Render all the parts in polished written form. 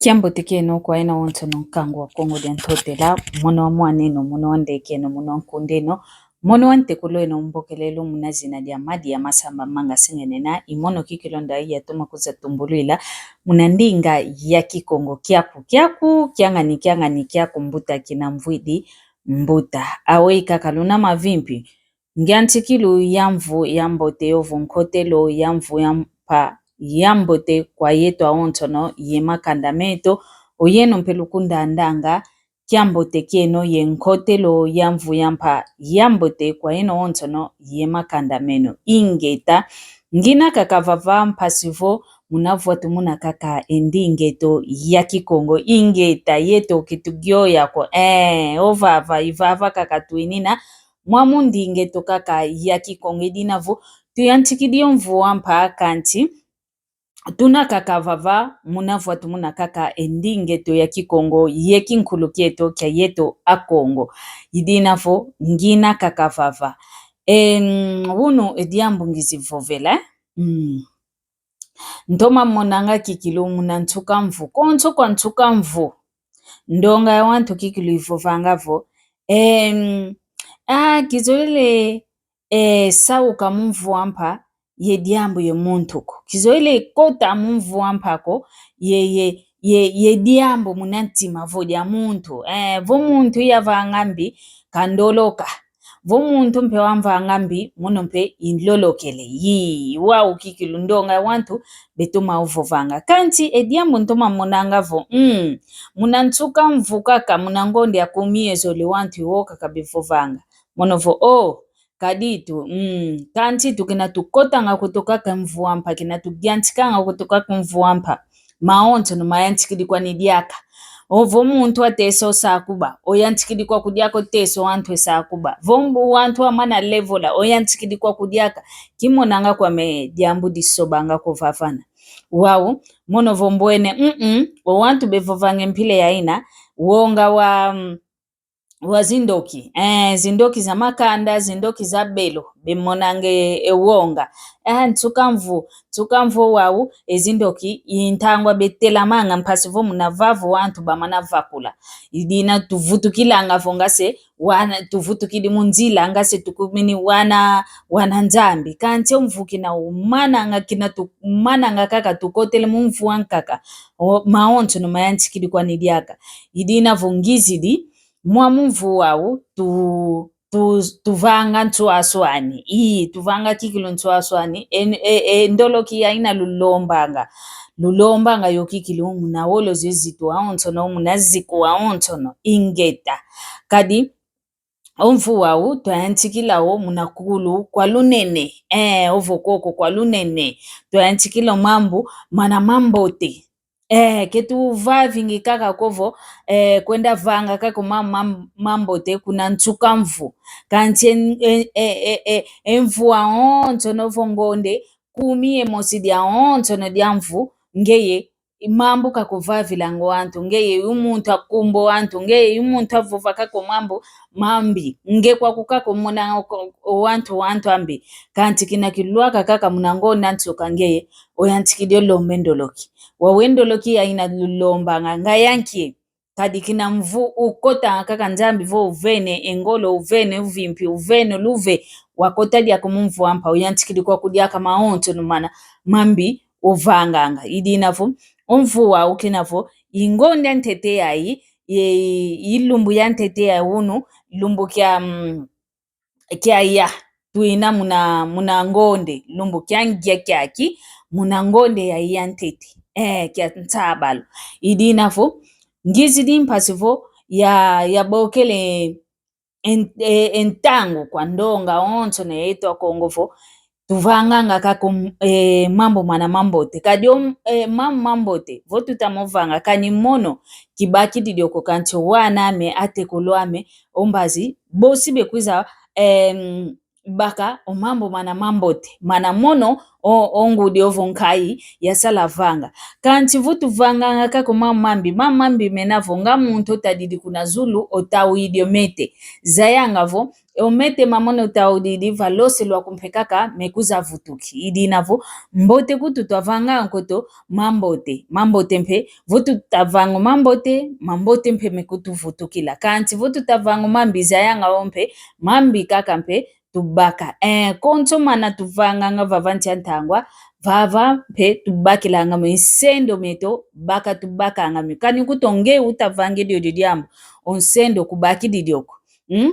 Kiambo tekeno kwa ena wonto no kango wa kongo den totela mono wa mwaneno mono wa ndekeno mono wa nkundeno mono wa ntekulo eno mbokelelo munazina dia madi ya masamba manga singenena imono kikilonda iya toma kuza tumbulila munandinga ya kikongo kiaku kiangani kiaku mbuta kina mvwidi mbuta awe kakaluna mavimpi ngiantikilu yamvu yambote yovu nkotelo yamvu yampa yambote kwa yetu aontono yema kandameto oyeno mpelukunda andanga kiambote kieno yenkotelo yamvu yampa yambote kwa yeno ontono yema kandameno ingeta ngina kakavava mpasivo munavwatu muna kaka endi ingeto ya kikongo ingeta yeto kitugyo yako ovava ivava kaka tuinina mwamundi ingeto kaka ya kikongo edinavo tuyantikidio mvu wampa kanti tuna kaka vava munavwatu muna kaka endingeto ya kikongo yekinkulu kieto kya yeto a Kongo idinafo ngina kaka vava wunu ediambu ngizivovela ntoma monanga kikilu muna ntsuka mvu konso kwa ntsuka mvu ndonga ya wantu kikilu ivovangavo kizoele sauka mumvu wampa yediambu ye muntuko kizoele kota mumvu wampako yediambu munantima vodya muntu vo muntu yava ngambi kandoloka vo muntu mpe wamva ngambi muno mpe inlolokele wa ukikilu ndonga wantu betuma uvovanga kanti ediambu ntoma monangavo munantsuka mvu kaka munangonde ya kumiyezole wantu iwoka kabivovanga monovo kaditu kanti tukina tukotanga kutoka mvu wampa kina tugiantikanga kutoka mvu wampa maonto no mayantikidikwa nidiaka ovo muntu ateso sakuba oyantikidikwa kudiako teso wantu sakuba vombu wantu amana levola oyantikidikwa kudiaka kimonanga kwa me diambu disobanga kuvavana wau mono vombwene wantu bevovange mpile yaina wonga wa zindoki zindoki za makanda zindoki za belo bemonange ewonga tsukamvu wau ezindoki intangwa betela manga mpasivo munavavu wantu bamana vakula idina tuvutukilanga vongase wana tuvutukili munzila ngase tukumini wana nzambi kanti omvuki na umananga kina tumananga kaka tukotele mumvu wankaka maonto no mayantikili kwa nidiaka idina vongizidi mumvu wau tuvanga ntsuaswani tuvanga kikilu ntsuaswani ndoloki yaina lulombanga yokikilu muna wolo zizitu aontono muna ziku aontono ingeta kadi omvu wau twayantikilawo muna kulu kwa lunene ovokoko kwa lunene twayantikila mambu mana mambote ketu vavingi kaka kovo kwenda vanga kako mambote kuna ntsuka mvu kanti emvu aontono vongonde kumie mosidi aontono dia mvu ngeye mambo kakuvavilango wantu ngeye umuntu akumbo wantu ngeye umuntu avova kako mambi nge kwa kukako mona wantu ambi kanti kina kilwaka kaka munangona ntsuka ngeye oyantikidio lombendoloki wawendoloki yaina lulomba ngayankie kadi kina mvu ukota kaka nzambi vo uvene engolo uvene uvimpi uvene luve wakota dia kumumvu wampa uyantikidi kwa kudiaka maonto numana mambi uvanganga idinavo omvu wa ukinavo ingonde ntete yayi ilumbu ya ntete ya unu lumbu kya ya tuina muna ngonde lumbu kya ngia kyaki muna ngonde ya ntete kya ntabalo idinavo ngizidi mpasivo ya bokele entango kwa ndonga onto na yeto Kongovo tuvanganga kako mambo mana mambote kadi mambote votu tamovanga kani mono kibaki didioko kancho waname atekolwame ombazi bosi bekwiza baka o mambo mana mambote mana mono o ngudi ovonkai ya sala vanga kanti vutu vanga kako mamambi menavo nga muntu tadidi kuna zulu otawidi mete zayanga vo omete mamono otawidi valose lwa kumpekaka mekuza vutuki idi navo mbote kutu twavanga nkoto mambote mpe vutu tavango mambote mpe mekutu vutukila kanti vutu tavango mambi zayanga ompe mambi kaka mpe tubaka konto mana tuvanga nga vavanti antangwa vava mpe tubakila nga nsendo meto baka tubaka nga kani kutonge utavange dio diambo onsendo kubaki didioko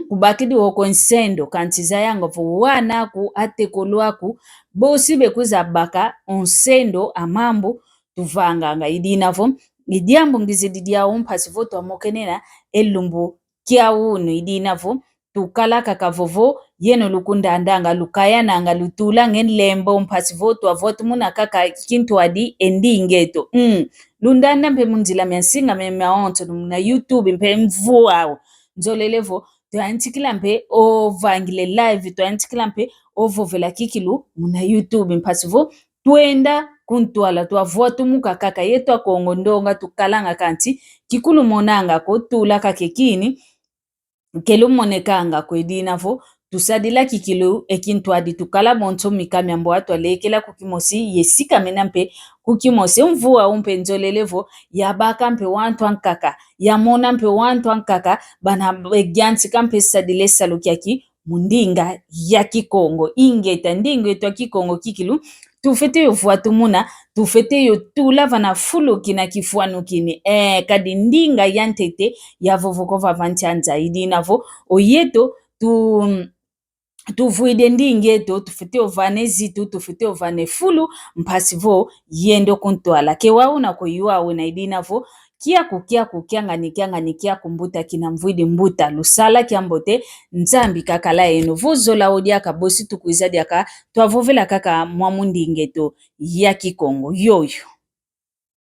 kubaki dioko nsendo kanti zayanga vo wana ku atekolwaku bosi bekuza baka onsendo amambo tuvanga nga idinavo idiambo ngizididia umpasi voto amokenena elumbu kia unu idinavo tukala kakavovo yeno lukunda andanga lukaya nanga lutula ngenlembo mpasi voto avotu muna kaka kintu adi endi ingeto lundanda mpe munzila miansinga maonto na YouTube mpe mvuao nzolelevo tuantikila mpe ovangile live tuantikila mpe ovovela kikilu muna YouTube mpasi vo tuenda kuntuala tuavotu muka kaka yetu akongo ndonga tukalanga kanti kikulu monanga ko tula kakekini kelu monekanga kwedinavo tusadila kikilu ekintu adi tukala monto mikami ambo atu alekela kukimosi yesika mena mpe kukimosi mvua umpe nzolelevo yabaka mpe wantu ankaka yamona mpe wantu ankaka bana egyansi kampe sadile salukiaki mundinga ya Kikongo ingeta ndingo eto Kikongo kikilu tufete yo vuatu muna tufete yo tula vana fulu kina kifuanu kini kadi ndinga yantete ya vovoko vavanti anza idinavo oyeto tuvuide ndingeto tufete ovane zitu tufete ovane fulu mpasi vo yendo kuntwala kewauna koyuawe na idinavo kia kumbuta kina mvuidi mbuta lusala kiambote nzambi kakala eno vozola odiaka bosi tukuizadiaka twavovela kaka mwamundingeto ya Kikongo yoyo.